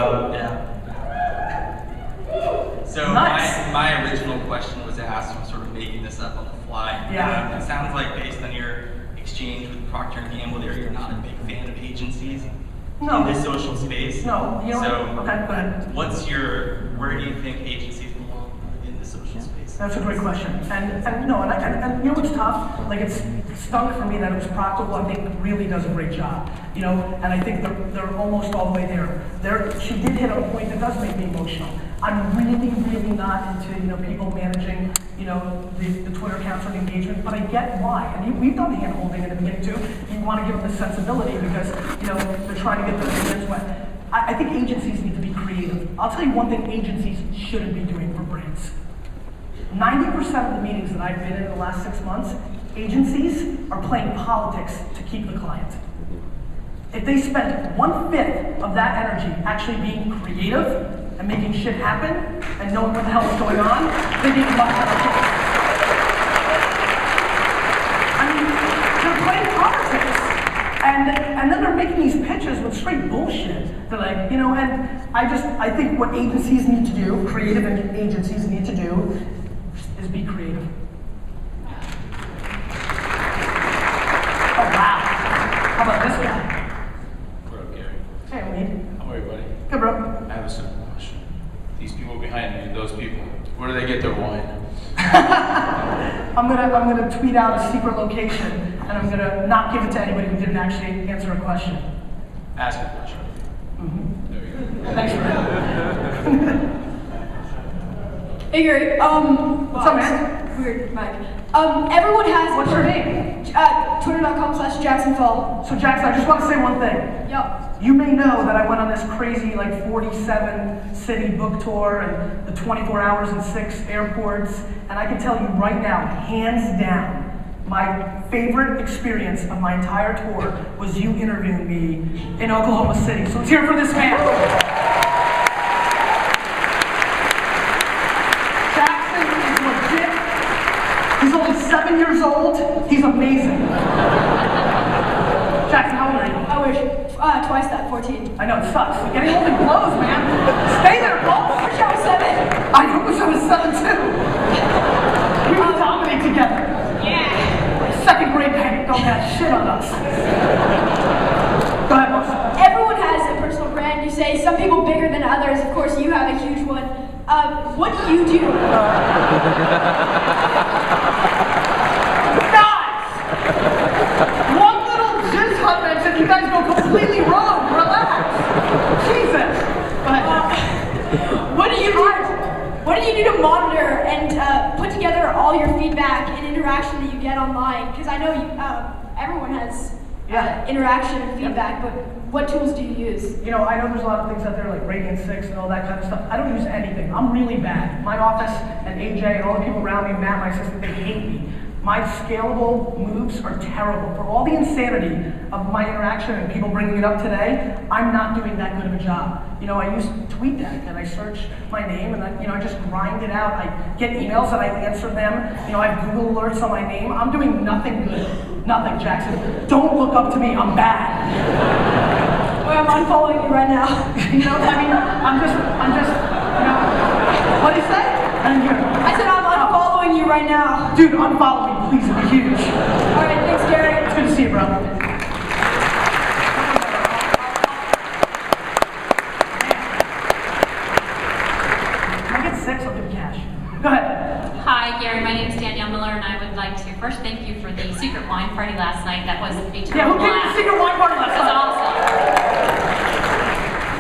Yeah. So Nice. my original question was asked, I'm sort of making this up on the fly. Yeah. It sounds like based on your exchange with Procter & Gamble there, you're not a big fan of agencies No. in the social space. No, you know So what? Okay, go ahead. where do you think agencies belong in the social space? That's a great question. And you know what's tough? Like it's stunk for me that it was Procter, who I think really does a great job. You know, and I think they're almost all the way there. She did hit on a point that does make me emotional. I'm really, really not into, you know, people managing, you know, the Twitter accounts or the engagement, but I get why. And we've done the hand holding in the beginning too. You want to give them the sensibility because, you know, they're trying to get their hands wet. I think agencies need to be creative. I'll tell you one thing agencies shouldn't be doing for brands. 90% of the meetings that I've been in the last 6 months, agencies are playing politics to keep the client. If they spent 1/5 of that energy actually being creative and making shit happen and knowing what the hell is going on, they'd be much better choice. I mean, they're playing politics. And then they're making these pitches with straight bullshit. They're like, you know, and I think what agencies need to do, creative agencies need to do, is be creative. Oh wow. How about this guy? What up, Gary? Hey, Wade. How are you, buddy? Good, bro. I have a simple question. These people behind me, those people, where do they get their wine? I'm gonna tweet out a secret location, and I'm gonna not give it to anybody who didn't actually answer a question. Ask a question. Mm-hmm. There you go. Thanks for that. Hey Gary, What's up, man? Weird, Mike. Everyone has. What's your name? Twitter.com/JacksonFall. So Jackson, I just want to say one thing. Yep. You may know that I went on this crazy 47 city book tour and the 24 hours in 6 airports, and I can tell you right now, hands down, my favorite experience of my entire tour was you interviewing me in Oklahoma City. So let's hear it for this man. Jackson is legit. He's only 7 years old. He's amazing. Jackson, how old are you? I wish. Twice that, 14. I know, it sucks. Getting old and blows, man. Stay there, Paul. I wish I was 7. I wish I was 7 too. We would dominate together. Yeah. Second grade panic, don't have shit on us. Go ahead, boss. Everyone has a personal brand. You say some people bigger than others. Of course, you have a huge one. What do you do? One little jizz hunt mention, you guys go completely wrong. Relax. Jesus. Go ahead. What do you do? What do you do to monitor and put together all your feedback and interaction that you get online? Because I know everyone has interaction and feedback, but what tools do you use? You know, I know there's a lot of things out there like Radiant 6 and all that kind of stuff. I don't use anything. I'm really bad. My office and AJ and all the people around me, Matt, my assistant, they hate me. My scalable moves are terrible. For all the insanity of my interaction and people bringing it up today, I'm not doing that good of a job. You know, I use TweetDeck and I search my name and I just grind it out. I get emails and I answer them. You know, I have Google alerts on my name. I'm doing nothing good. Nothing, Jackson. Don't look up to me. I'm bad. Well, I'm unfollowing you right now. You know, I mean, I'm just, you know, what do you say? I didn't hear it. I said I'm unfollowing you right now. Dude, unfollow me, please. It'd be huge. All right, thanks, Gary. It's good to see you, bro. Go ahead. Hi, Gary. My name is Danielle Miller, and I would like to first thank you for the secret wine party last night. That was a Yeah, total who came to the blast. secret wine party last It was night? awesome.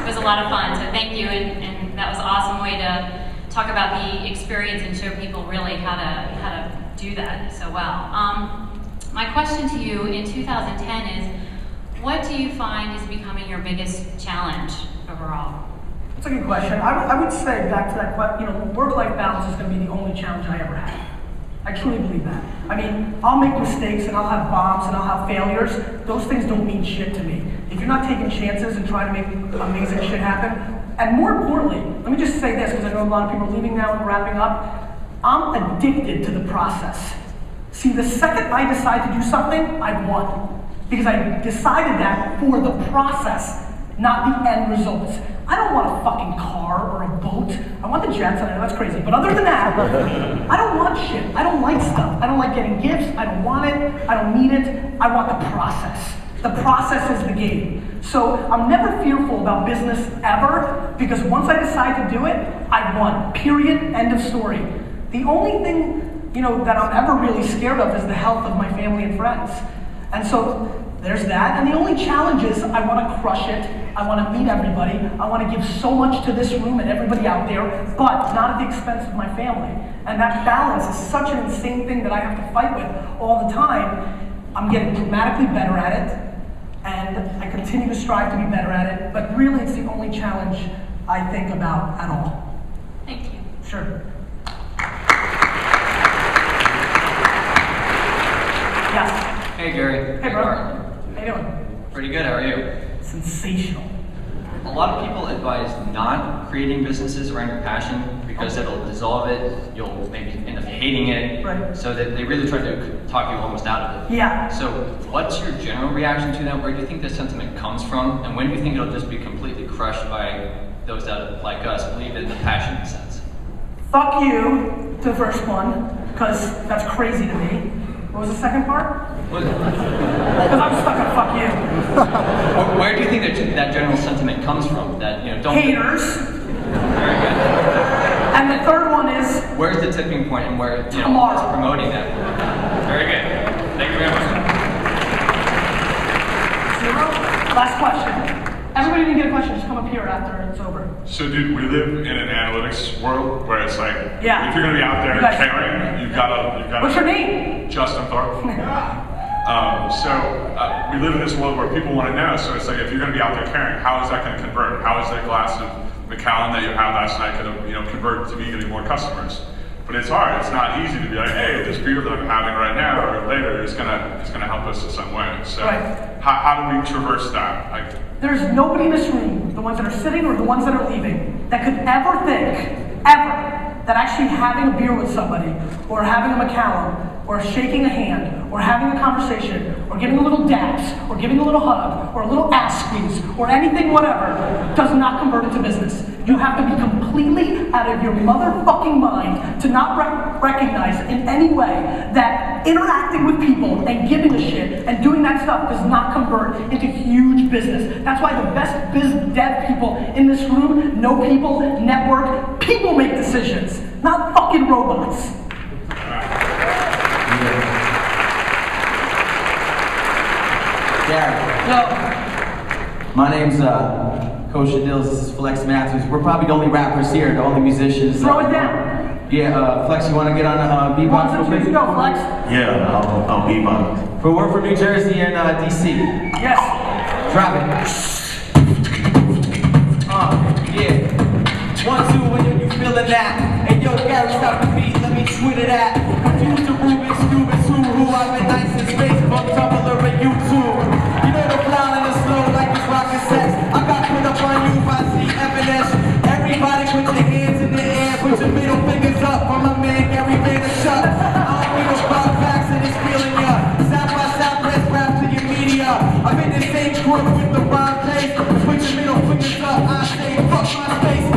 It was a lot of fun, so thank you, and that was an awesome way to talk about the experience and show people really how to do that so well. My question to you in 2010 is, what do you find is becoming your biggest challenge overall? That's a good question. I would say back to that question, you know, work-life balance is going to be the only challenge I ever had. I truly believe that. I mean, I'll make mistakes and I'll have bombs and I'll have failures. Those things don't mean shit to me. If you're not taking chances and trying to make amazing shit happen, and more importantly, let me just say this because I know a lot of people are leaving now and wrapping up. I'm addicted to the process. See, the second I decide to do something, I've won. Because I decided that for the process, not the end results. I don't want a fucking car or a boat. I want the jets, and I know that's crazy, but other than that, I don't want shit. I don't like stuff. I don't like getting gifts. I don't want it. I don't need it. I want the process. The process is the game. So I'm never fearful about business ever, because once I decide to do it, I won. Period. End of story. The only thing, that I'm ever really scared of is the health of my family and friends. And so there's that. And the only challenge is I want to crush it. I want to meet everybody. I want to give so much to this room and everybody out there, but not at the expense of my family. And that balance is such an insane thing that I have to fight with all the time. I'm getting dramatically better at it, and I continue to strive to be better at it, but really it's the only challenge I think about at all. Thank you. Sure. Yes. Hey Gary. Hey bro. How you doing? Pretty good, how are you? Sensational. A lot of people advise not creating businesses around your passion because it'll dissolve it, you'll maybe end up hating it, Right. so that they really try to talk you almost out of it. Yeah. So what's your general reaction to that? Where do you think this sentiment comes from? And when do you think it'll just be completely crushed by those that, like us, believe in the passion sense? Fuck you to the first one, because that's crazy to me. What was the second part? What- Because I'm stuck on fuck you. Where do you think that general sentiment comes from? That, don't... Haters. Very good. And the third one is Where's the tipping point and where, Tomorrow. is promoting that? Very good. Thank you very much. 0. Last question. Everybody didn't get a question, just come up here after it's over. So, dude, we live in an analytics world where it's like, Yeah. if you're gonna be out there You guys- caring, you've gotta. What's your name? Justin Thorpe. We live in this world where people want to know. So it's like, if you're gonna be out there caring, how is that gonna convert? How is that glass of Macallan that you had last night gonna, convert to me getting more customers? But it's hard. It's not easy to be like, hey, this beer that I'm having right now or later is gonna help us in some way. So, Right. how do we traverse that? There's nobody in this room, the ones that are sitting or the ones that are leaving, that could ever think, ever, that actually having a beer with somebody, or having a Macallan, or shaking a hand, or having a conversation, or giving a little dance, or giving a little hug, or a little ass squeeze, or anything whatever, does not convert into business. You have to be completely out of your motherfucking mind to not recognize in any way that interacting with people and giving a shit and doing that stuff does not convert into huge business. That's why the best biz dev people in this room know people, network, people make decisions, not fucking robots. Gary, No. my name's Coach Adils. This is Flex Matthews. We're probably the only rappers here, the only musicians. Throw it down. Yeah, Flex, you want to get on beatbox One, real two, three, quick? go, Flex. Yeah, I'll beatbox. We're from New Jersey and DC. Yes. Drop it. Yeah. 1, 2, when you feeling that? Hey yo, Gary, stop the beat, let me Twitter that. Confused to Rubik's Cube, it's who I've been nice in Facebook, Tumblr, and YouTube. You know the fly in the snow like it's rocket sex. I got put up on you if I see evidence. Everybody put your hands in the air, put your middle fingers up for my man Gary Vaynerchuk. I don't give about facts and it's feeling ya. Side by side, press rap to your media. I'm in the same group with the rhyme place. Put your middle fingers up, I say fuck my face.